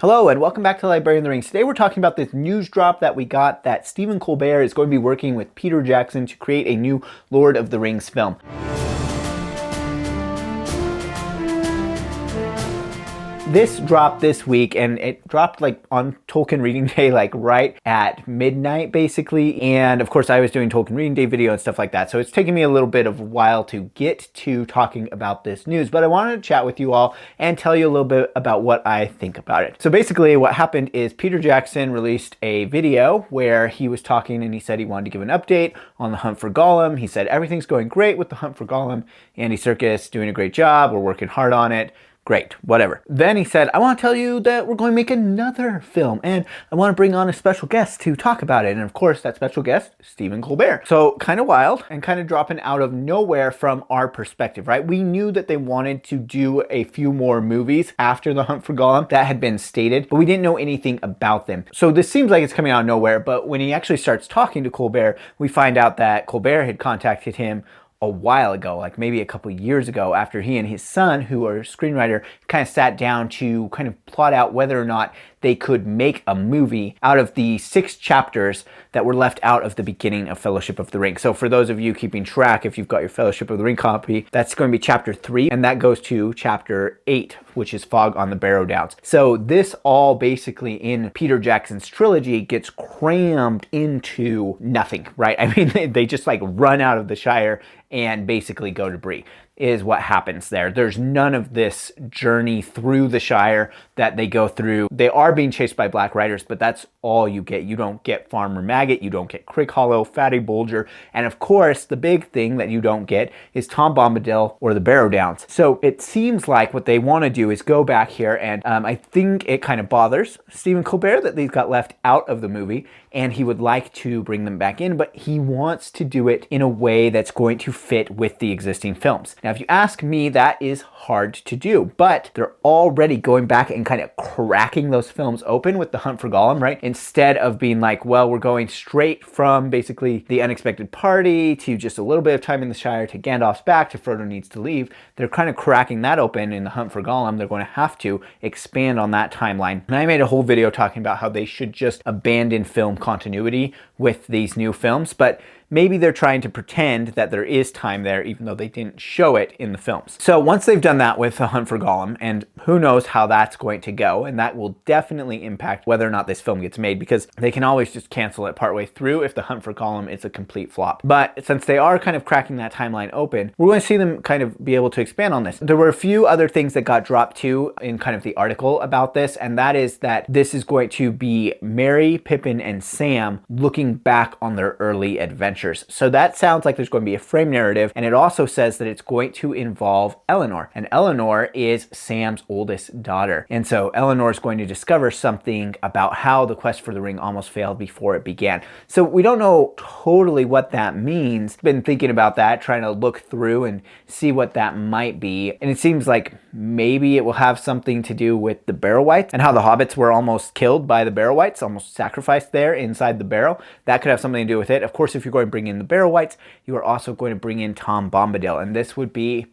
Hello and welcome back to Librarian of the Rings. Today we're talking about this news drop that we got that Stephen Colbert is going to be working with Peter Jackson to create a new Lord of the Rings film. This dropped this week, and it dropped like on Tolkien Reading Day, like right at midnight basically. And of course I was doing Tolkien Reading Day video and stuff like that. So it's taken me a little bit of a while to get to talking about this news, but I wanted to chat with you all and tell you a little bit about what I think about it. So basically what happened is Peter Jackson released a video where he was talking and he said he wanted to give an update on the hunt for Gollum. He said everything's going great with the hunt for Gollum. Andy Serkis doing a great job. We're working hard on it. Great, whatever. Then he said, I want to tell you that we're going to make another film and I want to bring on a special guest to talk about it. And of course, that special guest, Stephen Colbert. So kind of wild and kind of dropping out of nowhere from our perspective, right? We knew that they wanted to do a few more movies after The Hunt for Gollum. That had been stated, but we didn't know anything about them. So this seems like it's coming out of nowhere, but when he actually starts talking to Colbert, we find out that Colbert had contacted him a while ago, like maybe a couple years ago, after he and his son, who are a screenwriter, kind of sat down to kind of plot out whether or not they could make a movie out of the 6 chapters that were left out of the beginning of Fellowship of the Ring. So for those of you keeping track, if you've got your Fellowship of the Ring copy, that's going to be chapter 3, and that goes to chapter 8, which is Fog on the Barrow Downs. So this all basically in Peter Jackson's trilogy gets crammed into nothing, right? I mean, they just like run out of the Shire and basically go to Bree is what happens there. There's none of this journey through the Shire that they go through. They are being chased by Black Riders, but that's all you get. You don't get Farmer Maggot, you don't get Crickhollow, Fatty Bulger, and of course, the big thing that you don't get is Tom Bombadil or the Barrow Downs. So it seems like what they want to do is go back here, and I think it kind of bothers Stephen Colbert that these got left out of the movie, and he would like to bring them back in, but he wants to do it in a way that's going to fit with the existing films. Now, if you ask me, that is hard to do, but they're already going back and kind of cracking those films open with The Hunt for Gollum, right? Instead of being like, well, we're going straight from basically The Unexpected Party to just a little bit of time in the Shire to Gandalf's back to Frodo needs to leave. They're kind of cracking that open in The Hunt for Gollum. They're going to have to expand on that timeline. And I made a whole video talking about how they should just abandon film continuity with these new films, but maybe they're trying to pretend that there is time there, even though they didn't show it in the films. So once they've done that with The Hunt for Gollum, and who knows how that's going to go, and that will definitely impact whether or not this film gets made, because they can always just cancel it partway through if The Hunt for Gollum is a complete flop. But since they are kind of cracking that timeline open, we're going to see them kind of be able to expand on this. There were a few other things that got dropped too in kind of the article about this, and that is that this is going to be Merry, Pippin, and Sam looking back on their early adventures. So that sounds like there's going to be a frame narrative, and it also says that it's going to involve Eleanor, and Eleanor is Sam's oldest daughter. And so Eleanor is going to discover something about how the quest for the ring almost failed before it began. So we don't know totally what that means. Been thinking about that, trying to look through and see what that might be. And it seems like maybe it will have something to do with the Barrow-wights and how the hobbits were almost killed by the Barrow-wights, almost sacrificed there inside the barrow. That could have something to do with it. Of course, if you're going to bring in the Barrow-wights, you are also going to bring in Tom Bombadil, and this would be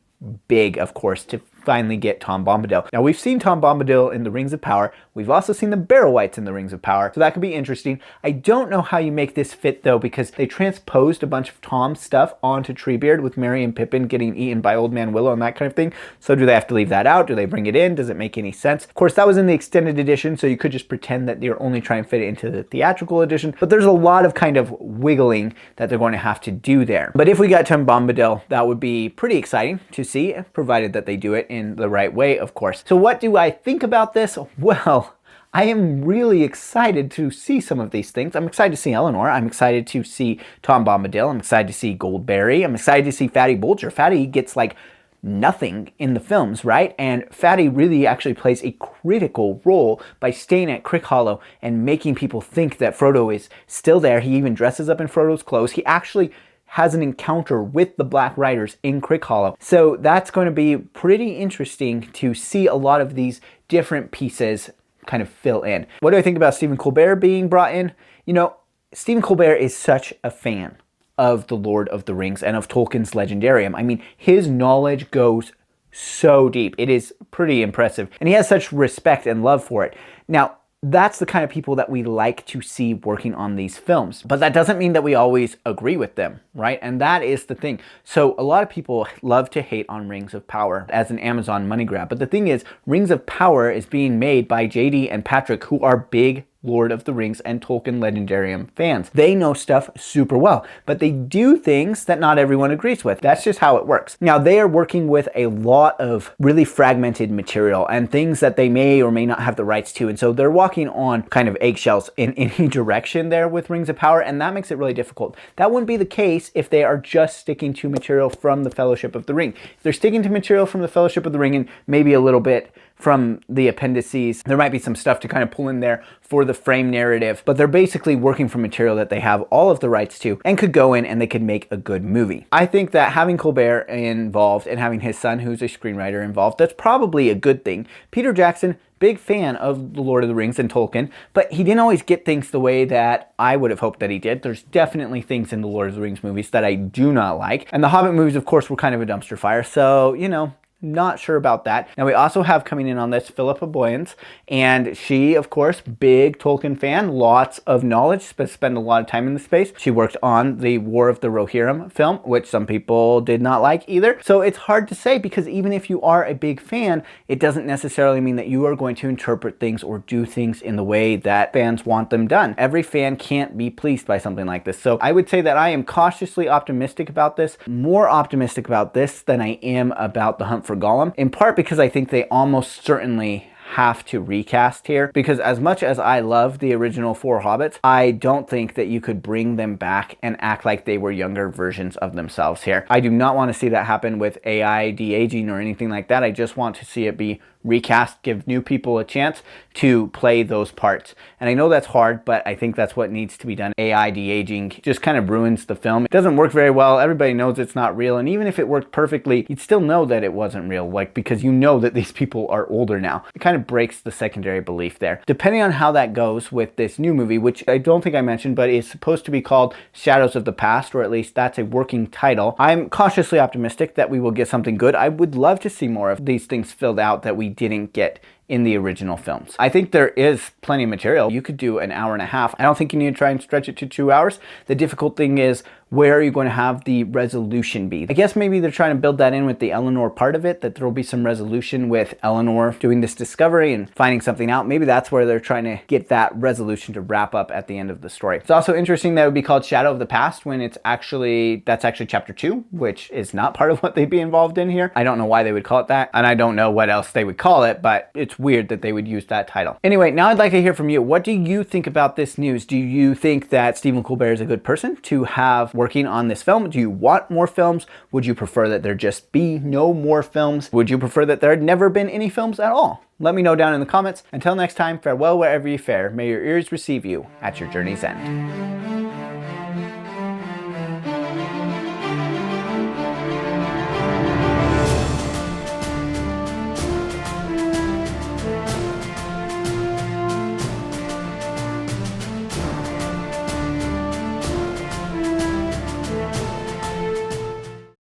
big, of course, to finally get Tom Bombadil. Now, we've seen Tom Bombadil in the Rings of Power. We've also seen the Barrow-wights in the Rings of Power, so that could be interesting. I don't know how you make this fit, though, because they transposed a bunch of Tom's stuff onto Treebeard with Merry and Pippin getting eaten by Old Man Willow and that kind of thing. So do they have to leave that out? Do they bring it in? Does it make any sense? Of course, that was in the extended edition, so you could just pretend that you're only trying to fit it into the theatrical edition, but there's a lot of kind of wiggling that they're going to have to do there. But if we got Tom Bombadil, that would be pretty exciting to see, provided that they do it in the right way, of course. So what do I think about this? Well, I am really excited to see some of these things. I'm excited to see Eleanor. I'm excited to see Tom Bombadil. I'm excited to see Goldberry. I'm excited to see Fatty Bulger. Fatty gets like nothing in the films, right? And Fatty really actually plays a critical role by staying at Crickhollow and making people think that Frodo is still there. He even dresses up in Frodo's clothes. He actually has an encounter with the Black Riders in Crickhollow. So that's going to be pretty interesting to see a lot of these different pieces kind of fill in. What do I think about Stephen Colbert being brought in? You know, Stephen Colbert is such a fan of The Lord of the Rings and of Tolkien's Legendarium. I mean, his knowledge goes so deep. It is pretty impressive. And he has such respect and love for it. Now, that's the kind of people that we like to see working on these films. But that doesn't mean that we always agree with them, right? And that is the thing. So a lot of people love to hate on Rings of Power as an Amazon money grab. But the thing is, Rings of Power is being made by JD and Patrick, who are big Lord of the Rings and Tolkien Legendarium fans. They know stuff super well, but they do things that not everyone agrees with. That's just how it works. Now, they are working with a lot of really fragmented material and things that they may or may not have the rights to. And so they're walking on kind of eggshells in any direction there with Rings of Power, and that makes it really difficult. That wouldn't be the case if they are just sticking to material from the Fellowship of the Ring. If they're sticking to material from the Fellowship of the Ring and maybe a little bit from the appendices, there might be some stuff to kind of pull in there for the frame narrative, but they're basically working from material that they have all of the rights to and could go in and they could make a good movie. I think that having Colbert involved and having his son, who's a screenwriter, involved, that's probably a good thing. Peter Jackson, big fan of The Lord of the Rings and Tolkien, but he didn't always get things the way that I would have hoped that he did. There's definitely things in the Lord of the Rings movies that I do not like. And the Hobbit movies, of course, were kind of a dumpster fire. So, you know, not sure about that. Now, we also have coming in on this Philippa Boyens, and she, of course, big Tolkien fan, lots of knowledge, but spent a lot of time in the space. She worked on the War of the Rohirrim film, which some people did not like either. So it's hard to say, because even if you are a big fan, it doesn't necessarily mean that you are going to interpret things or do things in the way that fans want them done. Every fan can't be pleased by something like this. So I would say that I am cautiously optimistic about this, more optimistic about this than I am about The Hunt for Gollum, in part because I think they almost certainly have to recast here, because as much as I love the original 4 Hobbits, I don't think that you could bring them back and act like they were younger versions of themselves here. I do not want to see that happen with AI de-aging or anything like that. I just want to see it be recast, give new people a chance to play those parts. And I know that's hard, but I think that's what needs to be done. AI de-aging just kind of ruins the film. It doesn't work very well. Everybody knows it's not real. And even if it worked perfectly, you'd still know that it wasn't real, like, because you know that these people are older now. It kind of breaks the secondary belief there. Depending on how that goes with this new movie, which I don't think I mentioned, but is supposed to be called Shadows of the Past, or at least that's a working title, I'm cautiously optimistic that we will get something good. I would love to see more of these things filled out that we didn't get in the original films. I think there is plenty of material. You could do an hour and a half. I don't think you need to try and stretch it to 2 hours. The difficult thing is, where are you going to have the resolution be? I guess maybe they're trying to build that in with the Eleanor part of it, that there will be some resolution with Eleanor doing this discovery and finding something out. Maybe that's where they're trying to get that resolution to wrap up at the end of the story. It's also interesting that it would be called Shadow of the Past when that's actually chapter 2, which is not part of what they'd be involved in here. I don't know why they would call it that, and I don't know what else they would call it, but it's weird that they would use that title. Anyway, now I'd like to hear from you. What do you think about this news? Do you think that Stephen Colbert is a good person to have working on this film? Do you want more films? Would you prefer that there just be no more films? Would you prefer that there had never been any films at all? Let me know down in the comments. Until next time, farewell wherever you fare. May your ears receive you at your journey's end.